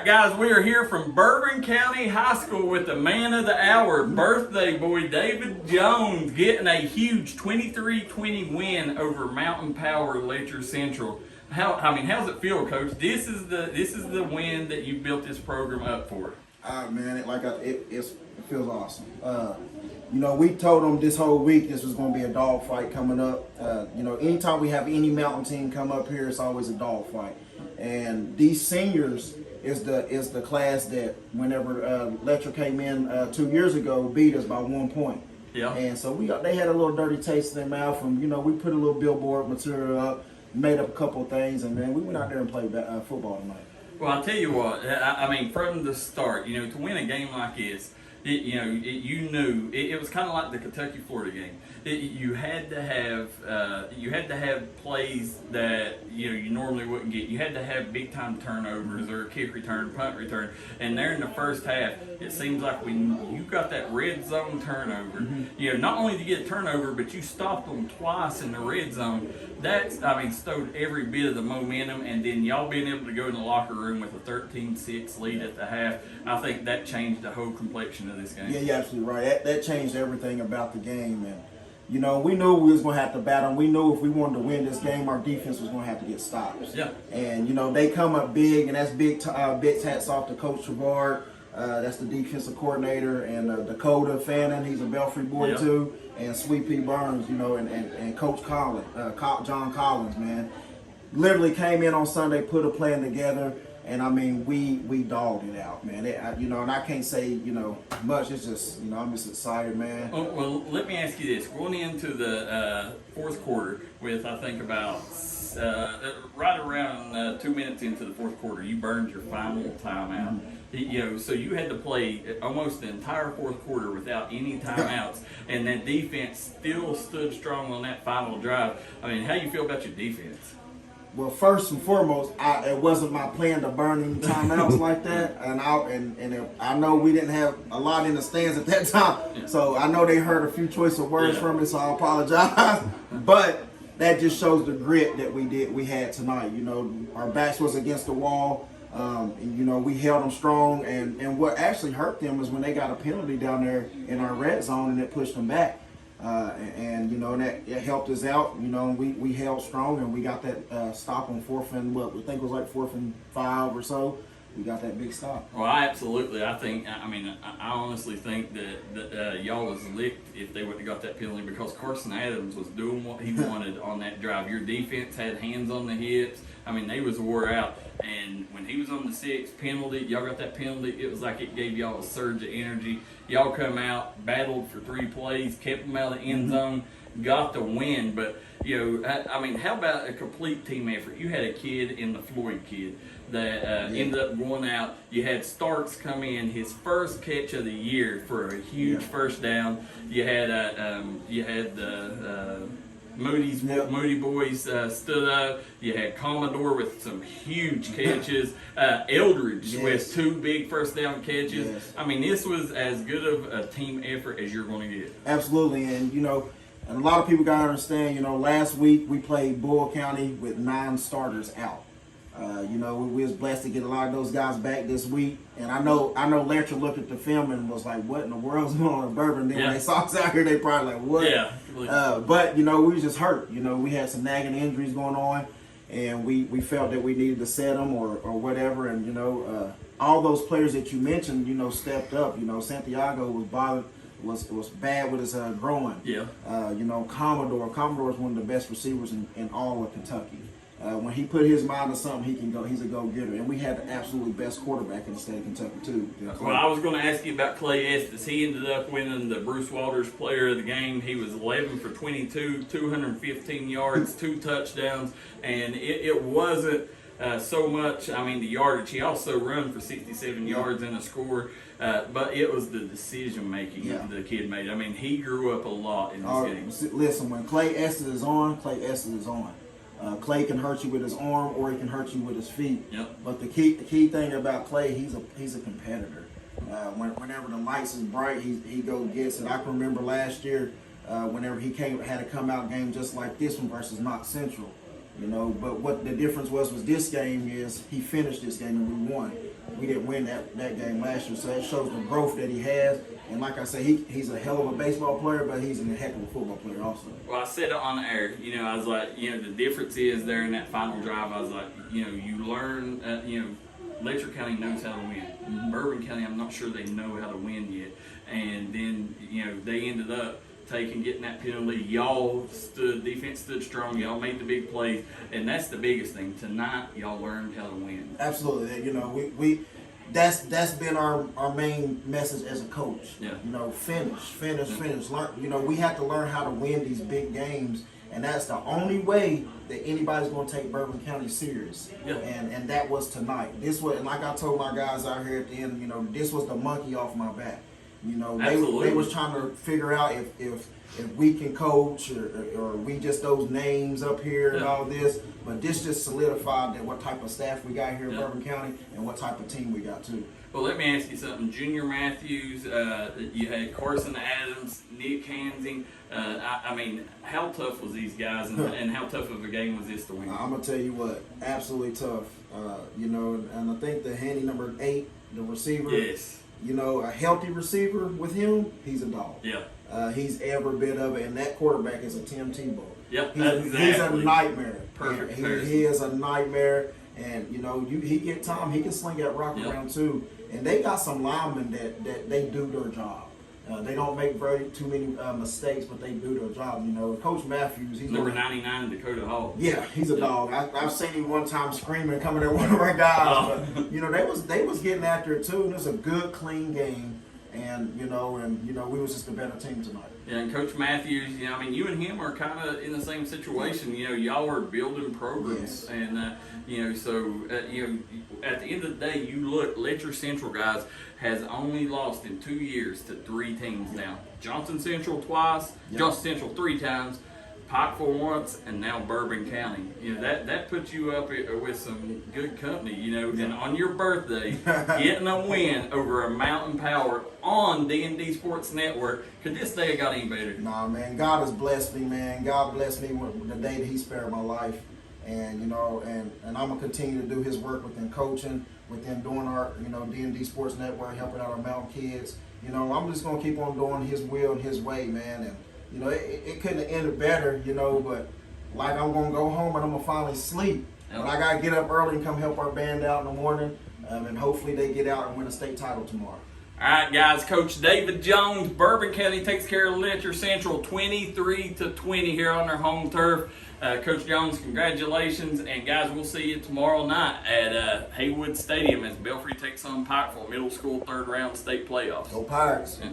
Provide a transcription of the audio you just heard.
right, guys, we are here from Bourbon County High School with the man of the hour, birthday boy David Jones, getting a huge 23-20 win over Mountain Power Letcher Central. How's it feel, Coach? This is the win that you built this program up for. Man, it feels awesome. We told them this whole week this was going to be a dog fight coming up. Anytime we have any mountain team come up here, it's always a dog fight. And these seniors is the class that whenever Letcher came in 2 years ago, beat us by 1 point. Yeah. And so they had a little dirty taste in their mouth from, we put a little billboard material up, made up a couple of things, and then we went out there and played football tonight. Well, I'll tell you what, from the start, to win a game like this, it was kind of like the Kentucky-Florida game. You had to have plays that you normally wouldn't get. You had to have big-time turnovers or a kick return, punt return. And there in the first half, it seems like you got that red zone turnover. Mm-hmm. Not only did you get a turnover, but you stopped them twice in the red zone. That stowed every bit of the momentum, and then y'all being able to go in the locker room with a 13-6 lead at the half. I think that changed the whole complexion of this game. Yeah, you're absolutely right. That changed everything about the game, and we knew we was going to have to battle. We knew if we wanted to win this game, our defense was going to have to get stops. Yeah. And they come up big, and that's big hats off to Coach Trevard. That's the defensive coordinator, and Dakota Fannin, he's a Belfry boy too, and Sweet Pea Burns, and Coach John Collins, man, literally came in on Sunday, put a plan together, and we dogged it out, man. And I can't say much. It's just I'm just excited, man. Well, let me ask you this: going into the fourth quarter, with I think about right around 2 minutes into the fourth quarter, you burned your final timeout. So you had to play almost the entire fourth quarter without any timeouts, and that defense still stood strong on that final drive. How do you feel about your defense? Well, first and foremost, it wasn't my plan to burn any timeouts like that, and I know we didn't have a lot in the stands at that time, so I know they heard a few choice of words from me, so I apologize. But that just shows the grit that we had tonight. Our backs was against the wall. And we held them strong, and what actually hurt them is when they got a penalty down there in our red zone, and it pushed them back. And that it helped us out. We held strong, and we got that stop on 4th and we think it was like 4th and 5 or so. We got that big stop. Well, absolutely. I honestly think that y'all was licked if they would have got that penalty, because Carson Adams was doing what he wanted on that drive. Your defense had hands on the hips. They was wore out. And when he was on the 6th penalty, y'all got that penalty, it was like it gave y'all a surge of energy. Y'all come out, battled for 3 plays, kept them out of the end zone, got the win. But, how about a complete team effort? You had a kid in the Floyd kid that ended up going out. You had Starks come in, his first catch of the year for a huge first down. You had Moody boys stood up. You had Commodore with some huge catches. Eldridge with 2 big first down catches. Yes. This was as good of a team effort as you're going to get. Absolutely, and and a lot of people gotta understand. Last week we played Bull County with 9 starters out. We was blessed to get a lot of those guys back this week, and I know Letcher looked at the film and was like, "What in the world's going on in Bourbon?" Then when they saw us out here, they probably like, "What?" Yeah. But we was just hurt. We had some nagging injuries going on, and we felt that we needed to set them or whatever. And all those players that you mentioned, stepped up. Santiago was bothered. Was bad with his groin. Yeah. Commodore is one of the best receivers in all of Kentucky. When he put his mind to something, he can go. He's a go-getter. And we had the absolutely best quarterback in the state of Kentucky, too. Well, I was going to ask you about Clay Estes. He ended up winning the Bruce Waters Player of the Game. He was 11 for 22, 215 yards, 2 touchdowns. And it wasn't so much, the yardage. He also run for 67 yards and a score. But it was the decision-making the kid made. He grew up a lot in this game. Listen, when Clay Estes is on, Clay Estes is on. Clay can hurt you with his arm, or he can hurt you with his feet. Yep. But the key thing about Clay, he's a competitor. Whenever the lights is bright, he go gets it. I can remember last year, whenever he had a come out game just like this one versus Knox Central. You know, but what the difference was this game is he finished this game and we won. We didn't win that game last year, so that shows the growth that he has. And like I said, he's a hell of a baseball player, but he's a heck of a football player also. Well, I said it on the air. You know, I was like, you know, the difference is there in that final drive. I was like, you know, you learn, you know, Letcher County knows how to win. Mm-hmm. Bourbon County, I'm not sure they know how to win yet. And then, you know, they ended up getting that penalty. Y'all defense stood strong. Y'all made the big plays, and that's the biggest thing. Tonight, y'all learned how to win. Absolutely. You know, that's been our main message as a coach. Yeah. You know, finish. Learn. You know, we have to learn how to win these big games, and that's the only way that anybody's going to take Bourbon County serious. Yeah. And that was tonight. This was, and like I told my guys out here at the end, you know, this was the monkey off my back. You know, they was trying to figure out if we can coach or we just those names up here and all this. But this just solidified that what type of staff we got here in Bourbon County and what type of team we got too. Well, let me ask you something. Junior Matthews, you had Carson Adams, Nick Hansing. I mean, how tough was these guys, and how tough of a game was this to win? I'm gonna tell you what, absolutely tough. You know, and I think the handy number 8, the receiver. Yes. You know, a healthy receiver with him, he's a dog. Yeah. He's every bit of it, and that quarterback is a Tim Tebow. Yep, he's a nightmare. Perfect. He is a nightmare, and you know, he get time. He can sling that rock around too. And they got some linemen that they do their job. They don't make very too many mistakes, but they do their job. You know, Coach Matthews, he's number 99, Dakota Hall. Yeah, he's a dog. I've seen him one time screaming, coming at one of our guys. But, you know, they was getting after it too. And it was a good, clean game, and you know, we was just a better team tonight. Yeah, and Coach Matthews, you know, I mean, you and him are kind of in the same situation. You know, y'all are building programs, and you know, so you know, at the end of the day, you look, Letcher Central guys has only lost in 2 years to 3 teams now. Johnson Central twice, Johnson Central 3 times, Pikeville once, and now Bourbon County. You know, that puts you up with some good company, you know, and on your birthday, getting a win over a Mountain Power on D&D Sports Network, could this day have got any better? Nah, man, God has blessed me, man. God blessed me with the day that he spared my life. And, you know, and I'm going to continue to do his work within coaching, within doing our, you know, D&D Sports Network, helping out our mountain kids. You know, I'm just going to keep on doing his will and his way, man. And, you know, it couldn't have ended better, you know, but like I'm going to go home and I'm going to finally sleep. But I got to get up early and come help our band out in the morning. And hopefully they get out and win a state title tomorrow. All right, guys. Coach David Jones, Bourbon County takes care of Letcher Central 23-20 here on their home turf. Coach Jones, congratulations. And, guys, we'll see you tomorrow night at Haywood Stadium as Belfry takes on Pikeville Middle School 3rd round state playoffs. Go Pirates. Yeah.